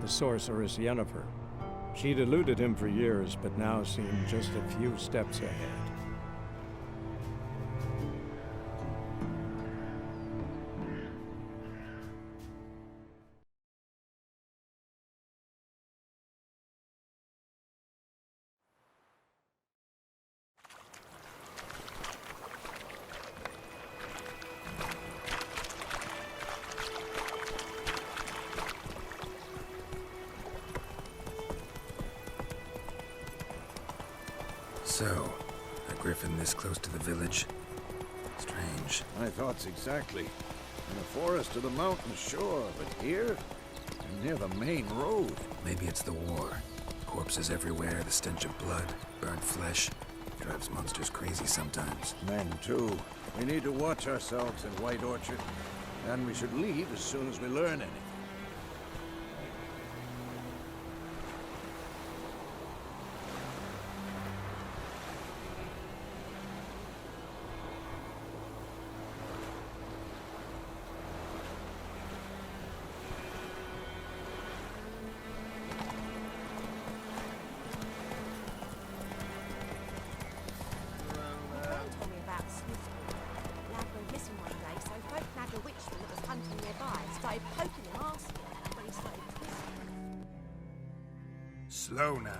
the sorceress Yennefer. She'd eluded him for years, but now seemed just a few steps ahead. So, a griffin this close to the village? Strange. My thoughts exactly. In the forest or the mountains, sure, but here? Near the main road. Maybe it's the war. Corpses everywhere, the stench of blood, burnt flesh. Drives monsters crazy sometimes. Men, too. We need to watch ourselves in White Orchard. And we should leave as soon as we learn anything. Slow now.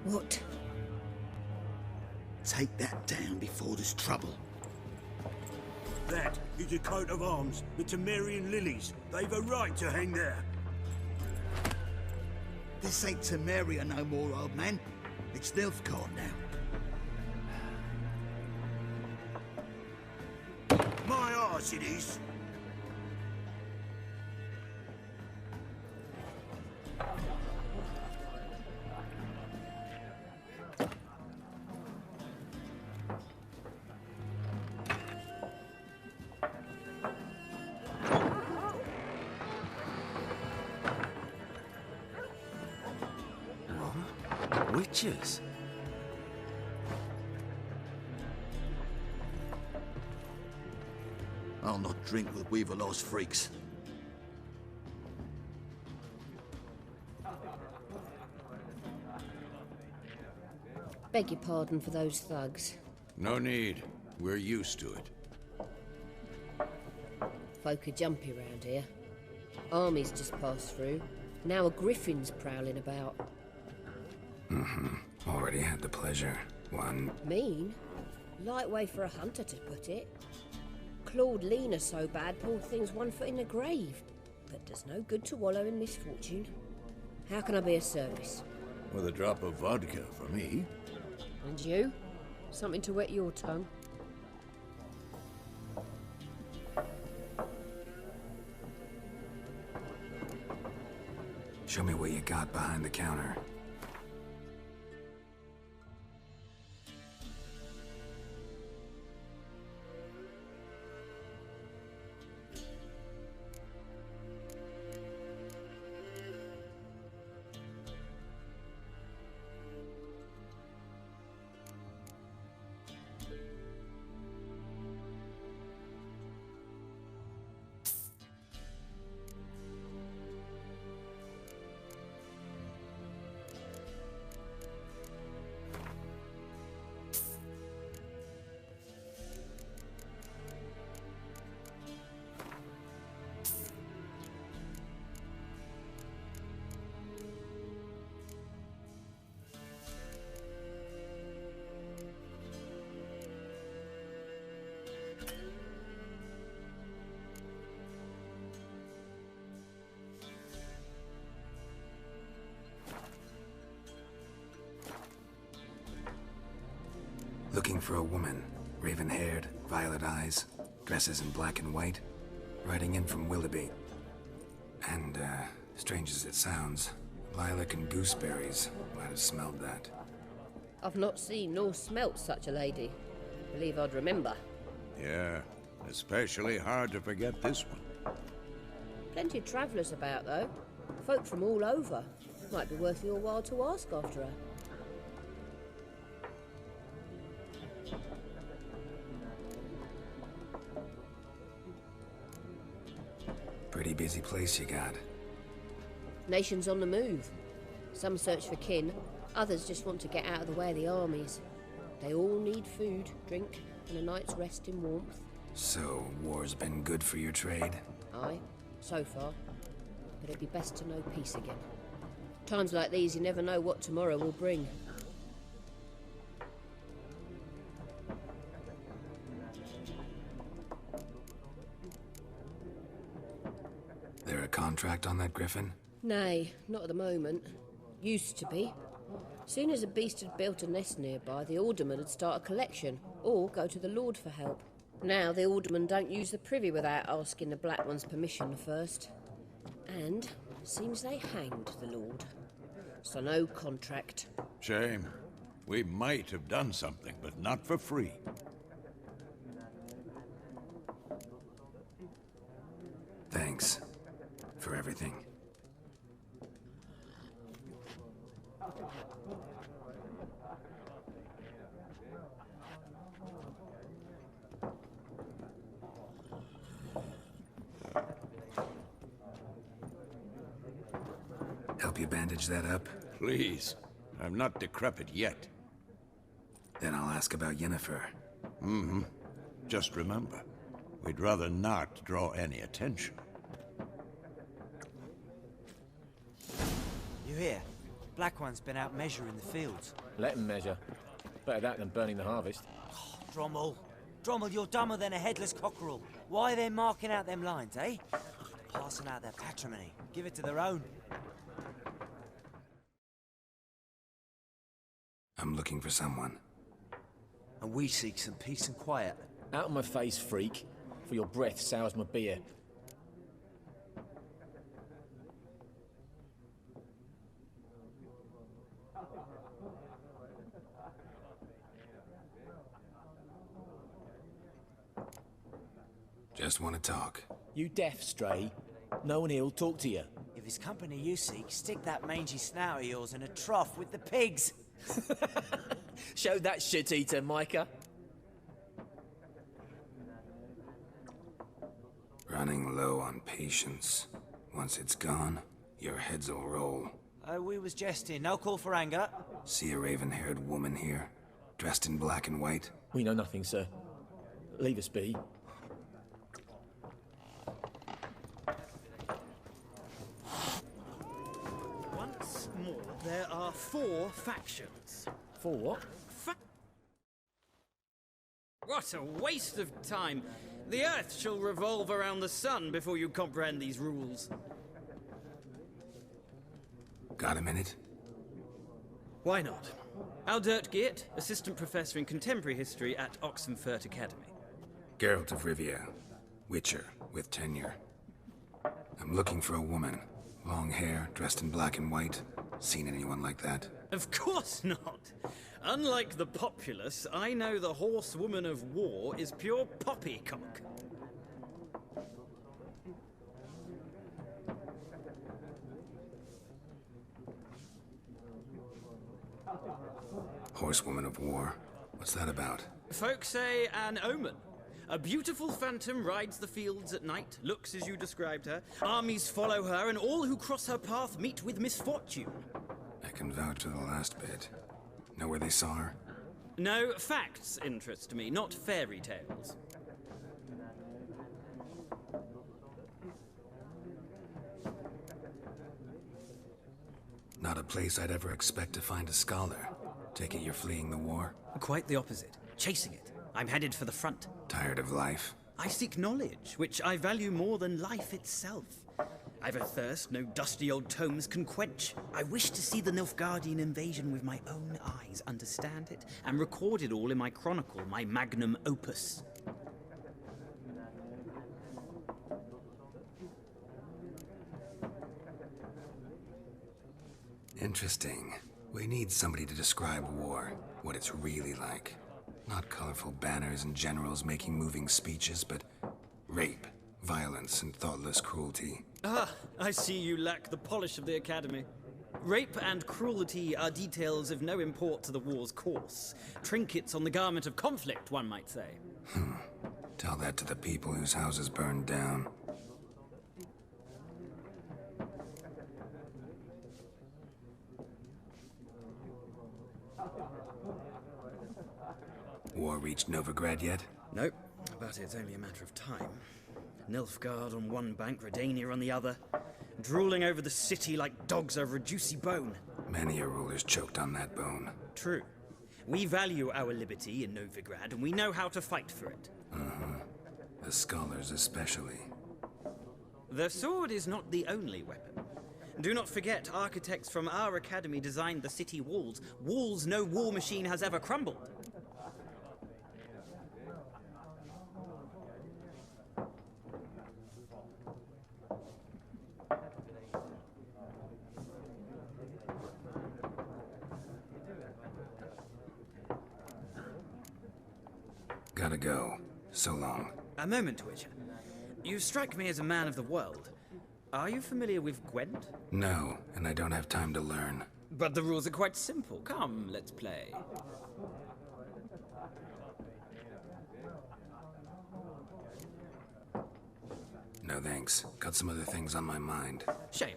What? Take that down before there's trouble. That is a coat of arms, the Temerian lilies. They've a right to hang there. This ain't Temeria no more, old man. It's Nilfgaard now. My arse it is. Witches? I'll not drink with Weaverlaw's freaks. Beg your pardon for those thugs. No need. We're used to it. Folk are jumpy round here. Armies just passed through. Now a griffin's prowling about. Already had the pleasure. One. Mean? Light way for a hunter to put it. Clawed Lena so bad, poor thing's 1 foot in the grave. But does no good to wallow in misfortune. How can I be of service? With a drop of vodka for me. And you? Something to wet your tongue? Show me what you got behind the counter. Looking for a woman. Raven-haired, violet eyes, dresses in black and white. Riding in from Willoughby. And, strange as it sounds, Lilac and gooseberries. Might have smelled that. I've not seen nor smelt such a lady. Believe I'd remember. Yeah, especially hard to forget this one. Plenty of travellers about, though. Folk from all over. Might be worth your while to ask after her. Pretty busy place you got. Nations on the move. Some search for kin, others just want to get out of the way of the armies. They all need food, drink, and a night's rest in warmth. So, war's been good for your trade? Aye, so far. But it'd be best to know peace again. Times like these, you never know what tomorrow will bring. There a contract on that griffin? Nay, not at the moment. Used to be. Soon as a beast had built a nest nearby, the alderman would start a collection, or go to the Lord for help. Now the aldermen don't use the privy without asking the Black One's permission first. And seems they hanged the Lord. So no contract. Shame. We might have done something, but not for free. Thanks. For everything. Help you bandage that up? Please. I'm not decrepit yet. Then I'll ask about Yennefer. Mm-hmm. Just remember, we'd rather not draw any attention. You hear? Black One's been out measuring the fields. Let him measure. Better that than burning the harvest. Oh, Drommel. Drommel, you're dumber than a headless cockerel. Why are they marking out them lines, eh? Passing out their patrimony. Give it to their own. I'm looking for someone. And we seek some peace and quiet. Out of my face, freak. For your breath sours my beer. Just want to talk. You deaf, Stray? No one here'll talk to you. If it's company you seek, stick that mangy snout of yours in a trough with the pigs. Show that shit-eater, Micah. Running low on patience. Once it's gone, your heads will roll. Oh, we was jesting. No call for anger. See a raven-haired woman here, dressed in black and white? We know nothing, sir. Leave us be. Once more, there are 4 factions. 4 what? What a waste of time! The Earth shall revolve around the sun before you comprehend these rules. Got a minute? Why not? Aldert Geert, Assistant Professor in Contemporary History at Oxenfurt Academy. Geralt of Rivia. Witcher, with tenure. I'm looking for a woman. Long hair, dressed in black and white. Seen anyone like that? Of course not! Unlike the populace, I know the horsewoman of war is pure poppycock. Horsewoman of war? What's that about? Folk say an omen. A beautiful phantom rides the fields at night, looks as you described her. Armies follow her, and all who cross her path meet with misfortune. I can vouch for the last bit. Know where they saw her? No, facts interest me, not fairy tales. Not a place I'd ever expect to find a scholar. Take it you're fleeing the war? Quite the opposite. Chasing it. I'm headed for the front. Tired of life? I seek knowledge, which I value more than life itself. I've a thirst no dusty old tomes can quench. I wish to see the Nilfgaardian invasion with my own eyes, understand it, and record it all in my chronicle, my magnum opus. Interesting. We need somebody to describe war, what it's really like. Not colorful banners and generals making moving speeches, but rape, violence, and thoughtless cruelty. Ah, I see you lack the polish of the Academy. Rape and cruelty are details of no import to the war's course. Trinkets on the garment of conflict, one might say. Tell that to the people whose houses burned down. War reached Novigrad yet? Nope, but it's only a matter of time. Nilfgaard on one bank, Redania on the other, drooling over the city like dogs over a juicy bone. Many a ruler's choked on that bone. True. We value our liberty in Novigrad, and we know how to fight for it. The scholars especially. The sword is not the only weapon. Do not forget, architects from our academy designed the city walls. Walls no war machine has ever crumbled. Gotta go. So long. A moment, Witcher. You strike me as a man of the world. Are you familiar with Gwent? No, and I don't have time to learn. But the rules are quite simple. Come, let's play. No thanks. Got some other things on my mind. Shame.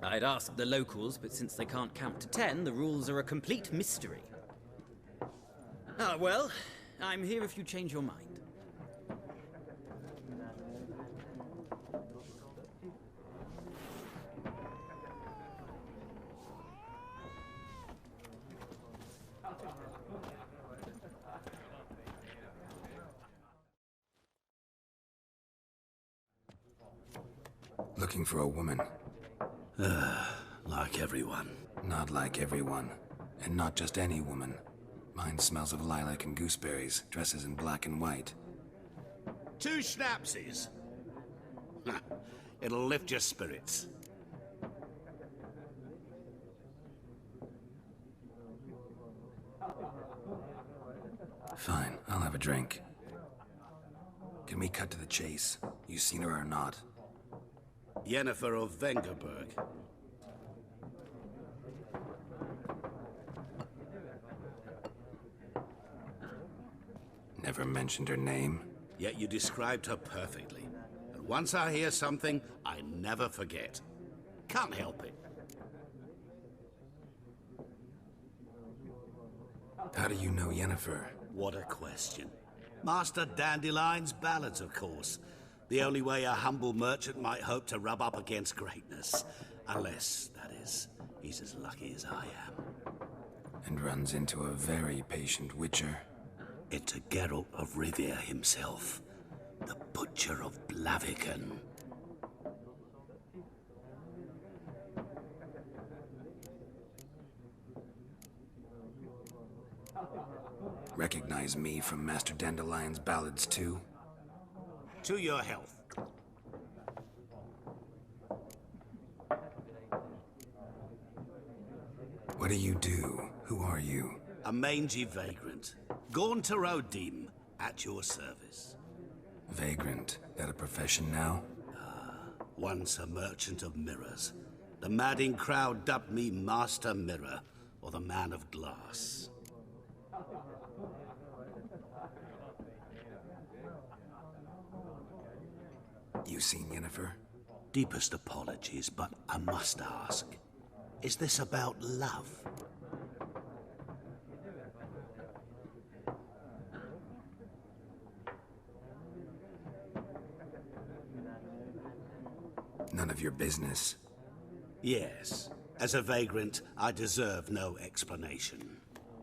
I'd ask the locals, but since they can't count to 10, the rules are a complete mystery. Ah, well, I'm here if you change your mind. Looking for a woman. Like everyone. Not like everyone. And not just any woman. Mine smells of lilac and gooseberries, dresses in black and white. 2 schnapsies. It'll lift your spirits. Fine, I'll have a drink. Can we cut to the chase? You seen her or not? Yennefer of Vengerberg. Never mentioned her name. Yet you described her perfectly. And once I hear something, I never forget. Can't help it. How do you know Yennefer? What a question. Master Dandelion's ballads, of course. The only way a humble merchant might hope to rub up against greatness. Unless, that is, he's as lucky as I am. And runs into a very patient witcher. It's a Geralt of Rivia himself. The Butcher of Blaviken. Recognize me from Master Dandelion's ballads too? To your health. What do you do? Who are you? A mangy vagrant. Gone to Rodim, at your service. Vagrant. That a profession now? Once a merchant of mirrors. The madding crowd dubbed me Master Mirror, or the Man of Glass. You seen Yennefer? Deepest apologies, but I must ask. Is this about love? None of your business. Yes. As a vagrant, I deserve no explanation.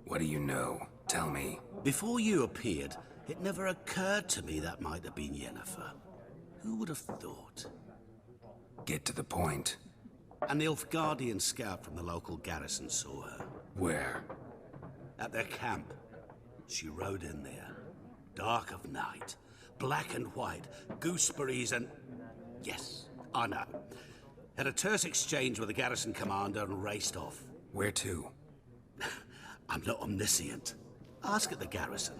What do you know? Tell me. Before you appeared, it never occurred to me that might have been Yennefer. Who would have thought? Get to the point. An Nilfgaardian scout from the local garrison saw her. Where? At their camp. She rode in there. Dark of night. Black and white. Gooseberries and... Yes, I know. Had a terse exchange with the garrison commander and raced off. Where to? I'm not omniscient. Ask at the garrison.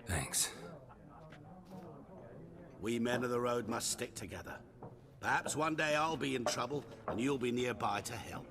Thanks. We men of the road must stick together. Perhaps one day I'll be in trouble and you'll be nearby to help.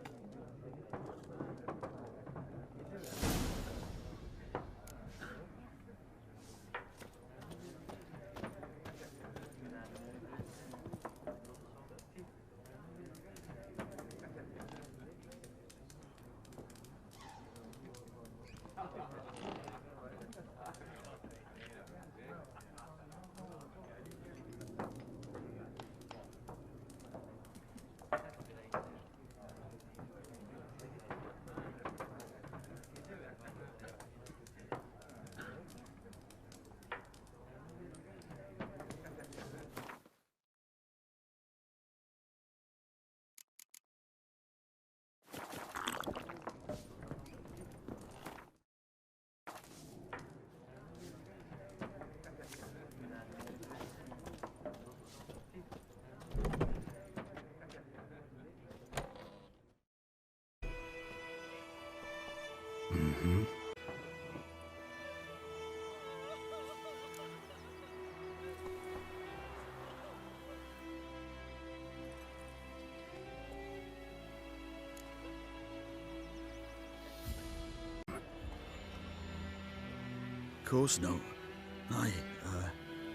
Of course no.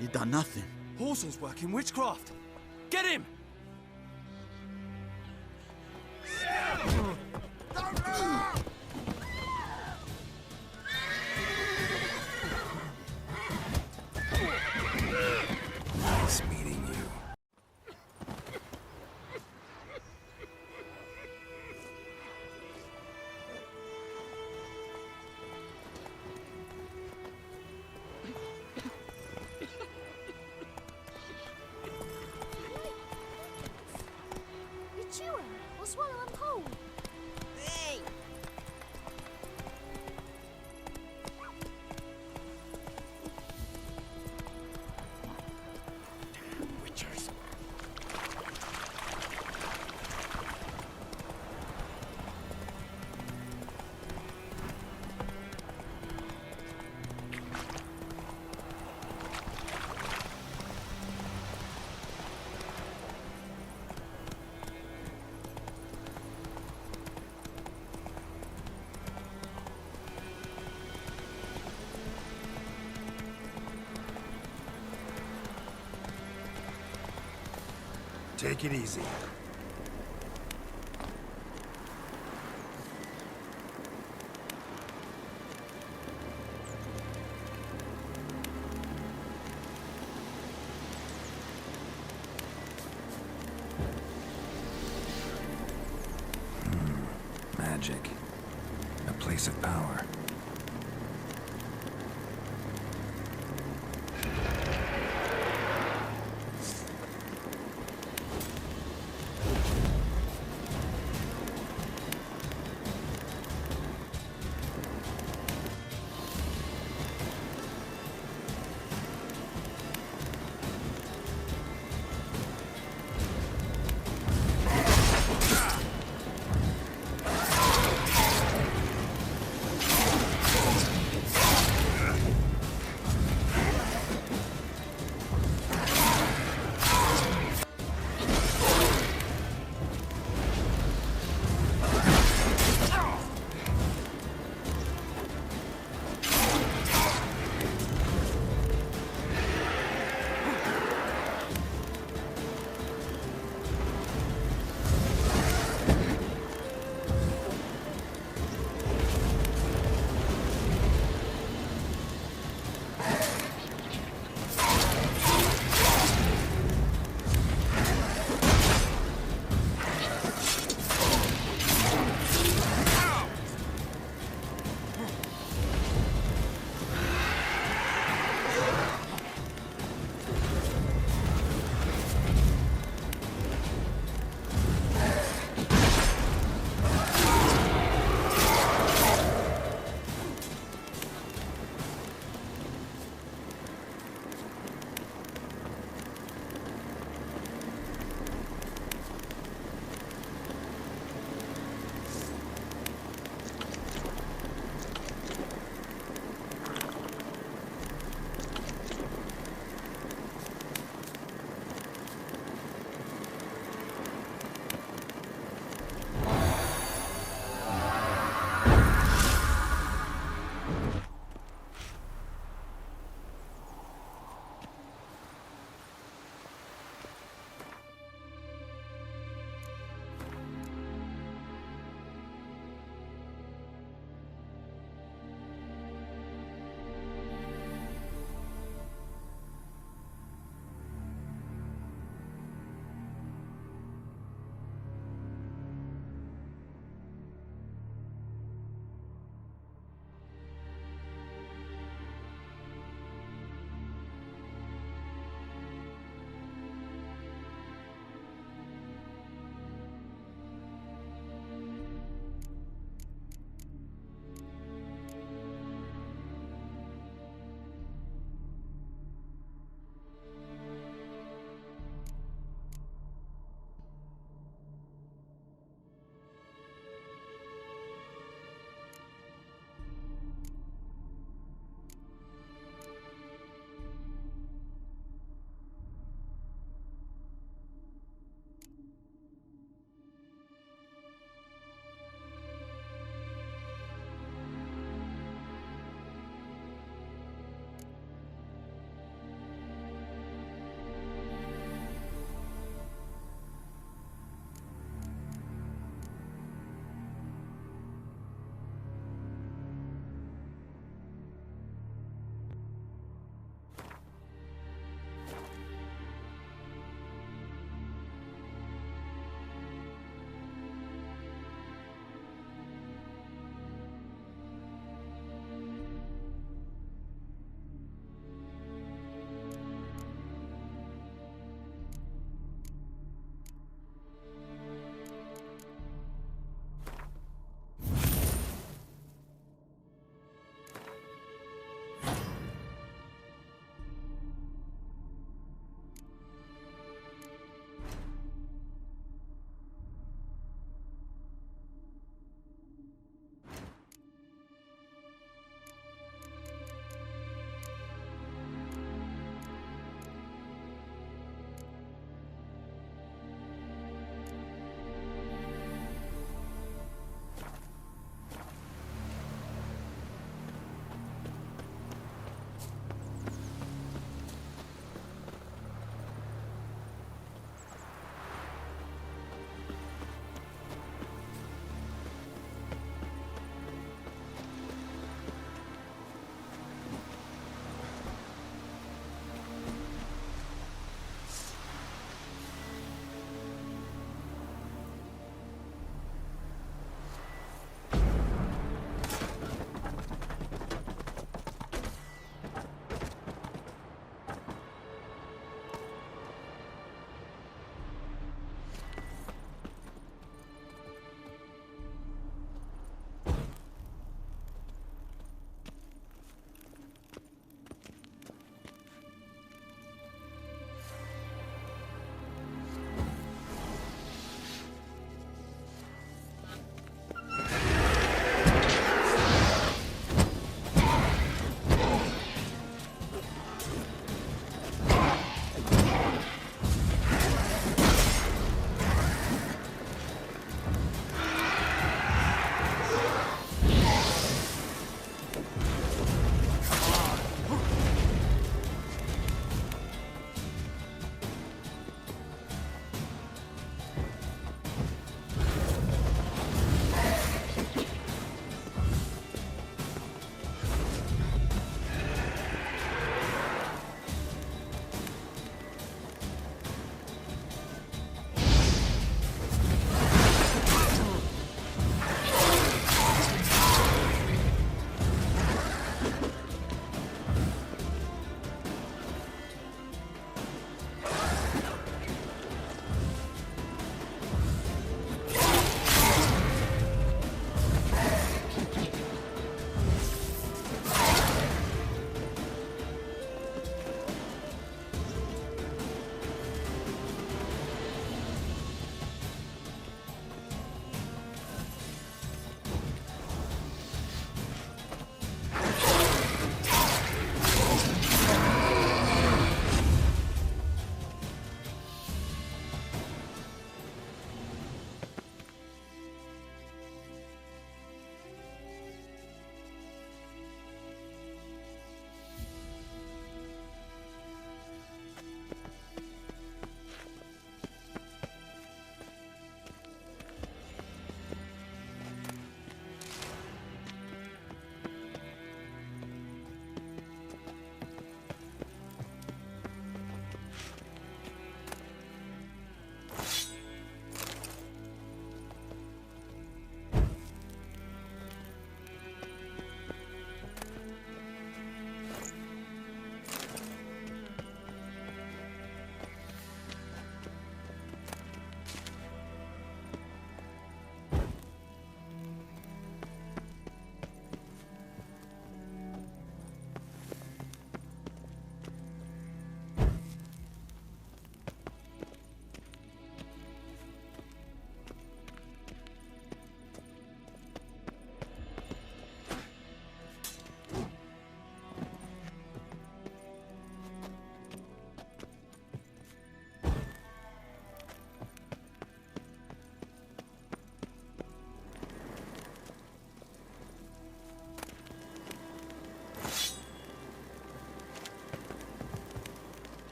You done nothing. Horson's working witchcraft. Get him! Nice meeting you. You chew him or swallow him whole. Hey! Witchers. Take it easy. Magic. A place of power.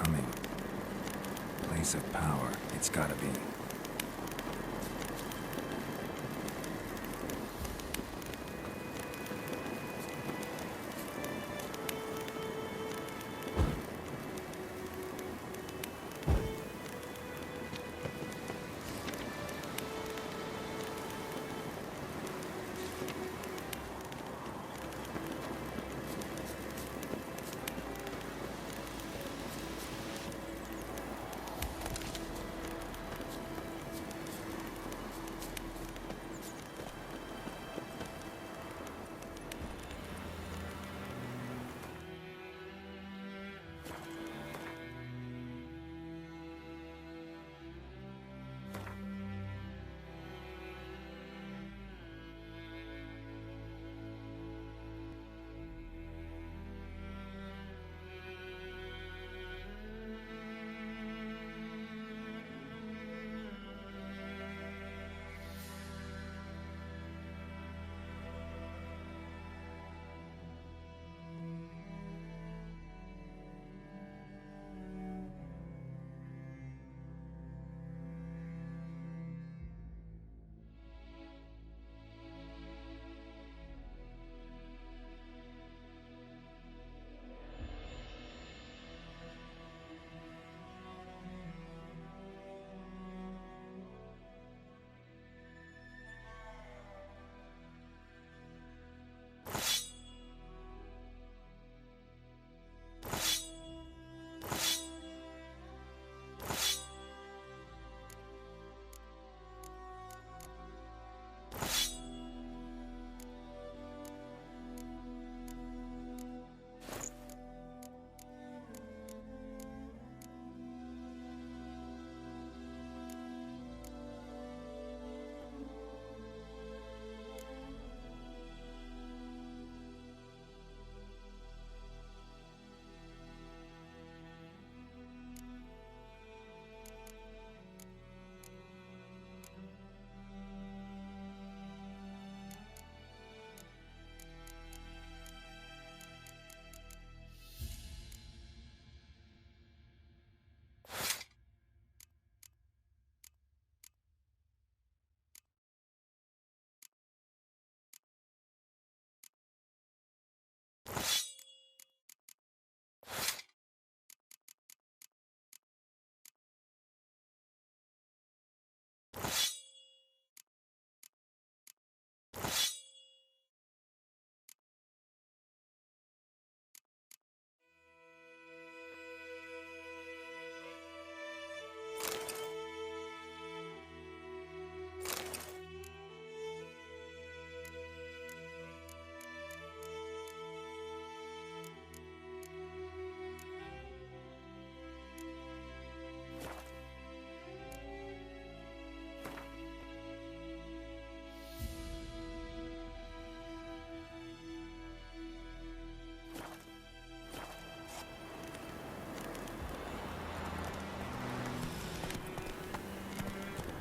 coming. Place of power, it's gotta be.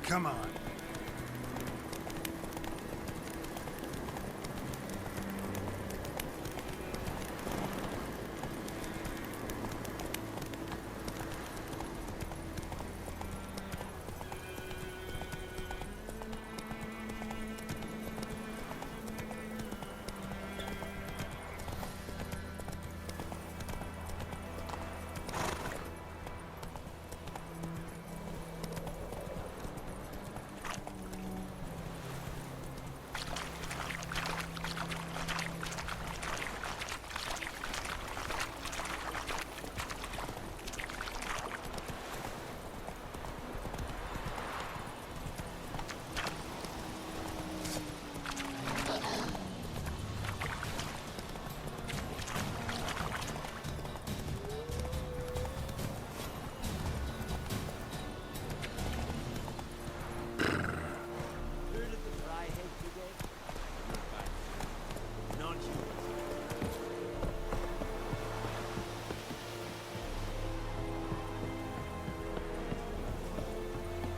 Come on.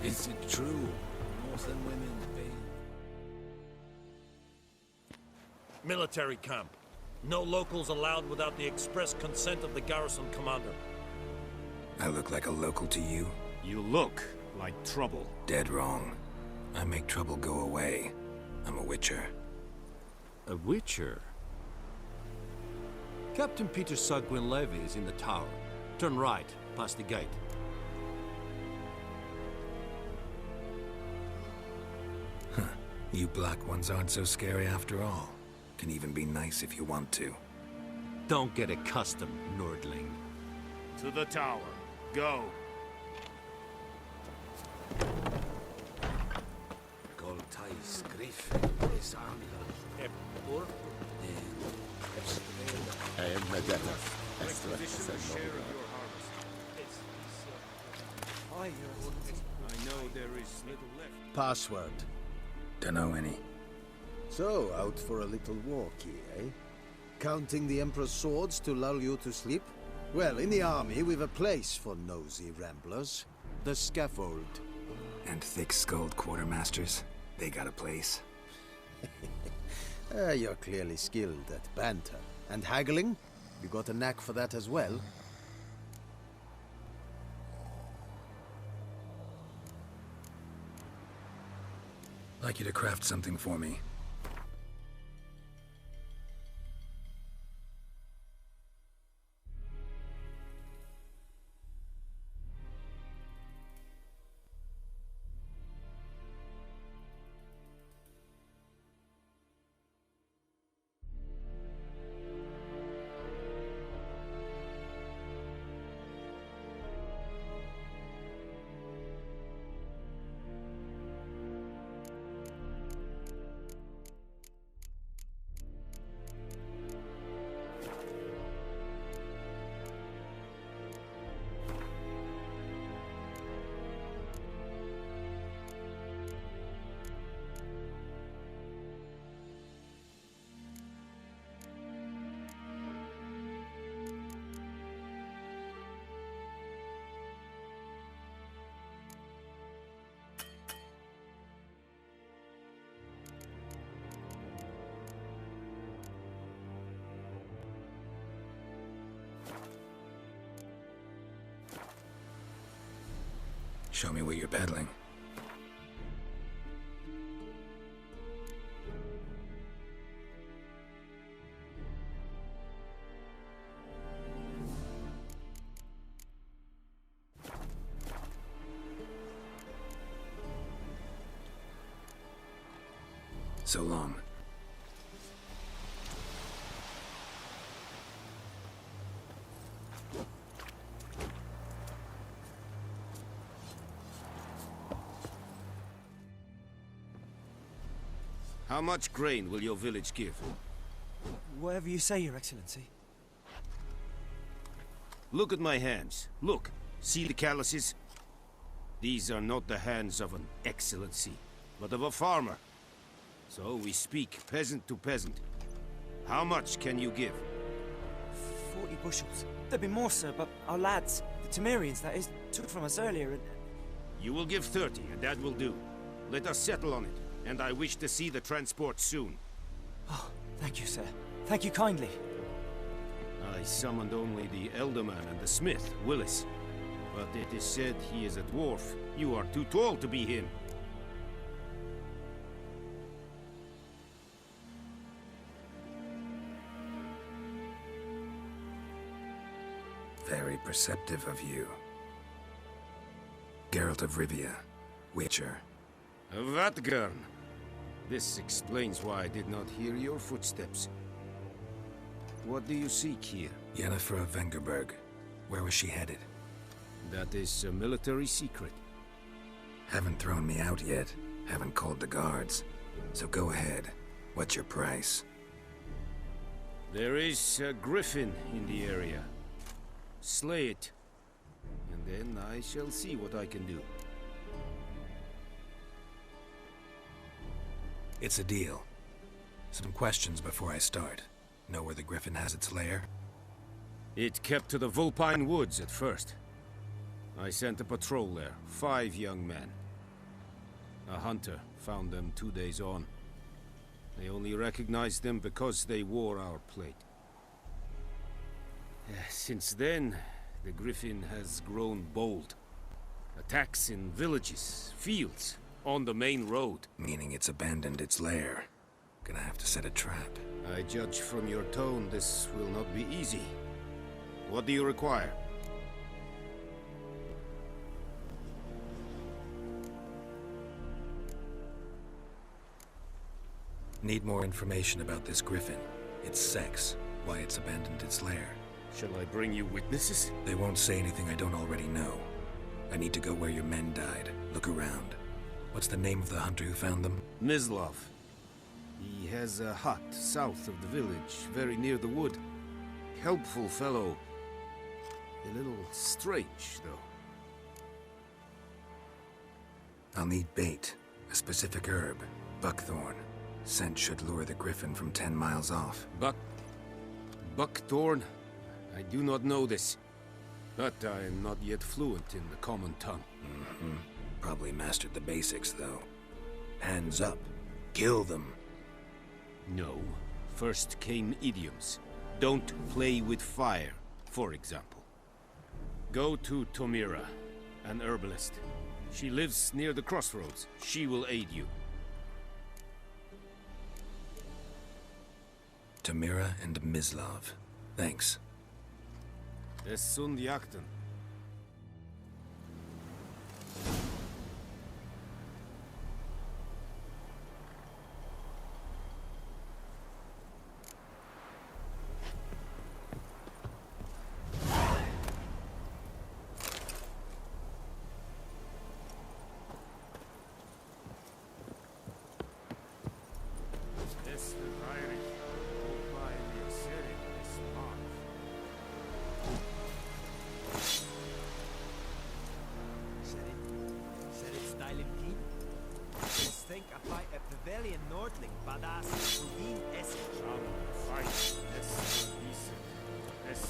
Is it true? Northern women bathe. Military camp. No locals allowed without the express consent of the garrison commander. I look like a local to you? You look like trouble. Dead wrong. I make trouble go away. I'm a witcher. A witcher? Captain Peter Sagwin Levy is in the tower. Turn right, past the gate. Huh. You black ones aren't so scary after all. Can even be nice if you want to. Don't get accustomed, Nordling. To the tower. Go. I am Nadetta. I know there is little left. Password. Dunno any. So, out for a little walkie, eh? Counting the Emperor's swords to lull you to sleep? Well, in the army, we've a place for nosy ramblers. The scaffold. And thick-skulled quartermasters? They got a place. You're clearly skilled at banter. And haggling? You got a knack for that as well? Like you to craft something for me. Show me what you're peddling. So long. How much grain will your village give? Whatever you say, Your Excellency. Look at my hands. Look. See the calluses? These are not the hands of an excellency, but of a farmer. So we speak peasant to peasant. How much can you give? 40 bushels. There'd be more, sir, but our lads, the Temerians, that is, took from us earlier and... You will give 30, and that will do. Let us settle on it, and I wish to see the transport soon. Oh, thank you, sir. Thank you kindly. I summoned only the Elderman and the smith, Willis. But it is said he is a dwarf. You are too tall to be him. Very perceptive of you. Geralt of Rivia, Witcher. Vatgern. This explains why I did not hear your footsteps. What do you seek here? Yennefer of Vengerberg. Where was she headed? That is a military secret. Haven't thrown me out yet. Haven't called the guards. So go ahead. What's your price? There is a griffin in the area. Slay it. And then I shall see what I can do. It's a deal. Some questions before I start. Know where the griffin has its lair? It kept to the Vulpine Woods at first. I sent a patrol there, 5 young men. A hunter found them 2 days on. They only recognized them because they wore our plate. Since then, the Griffin has grown bold. Attacks in villages, fields, on the main road. Meaning it's abandoned its lair. Gonna have to set a trap. I judge from your tone this will not be easy. What do you require? Need more information about this Griffin. Its sex, why it's abandoned its lair. Shall I bring you witnesses? They won't say anything I don't already know. I need to go where your men died. Look around. What's the name of the hunter who found them? Mislov. He has a hut south of the village, very near the wood. Helpful fellow. A little strange, though. I'll need bait. A specific herb. Buckthorn. Scent should lure the Griffin from 10 miles off. Buckthorn? I do not know this. But I am not yet fluent in the common tongue. Probably mastered the basics, though. Hands up. Kill them. No. First came idioms. Don't play with fire, for example. Go to Tomira, an herbalist. She lives near the crossroads. She will aid you. Tomira and Mislov. Thanks. Es sunt jakten.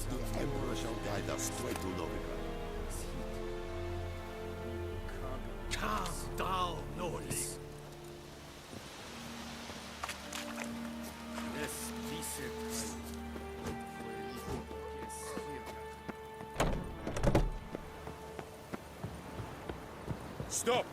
The Emperor shall guide us straight to Novigrad. Calm down, Nordic. Stop!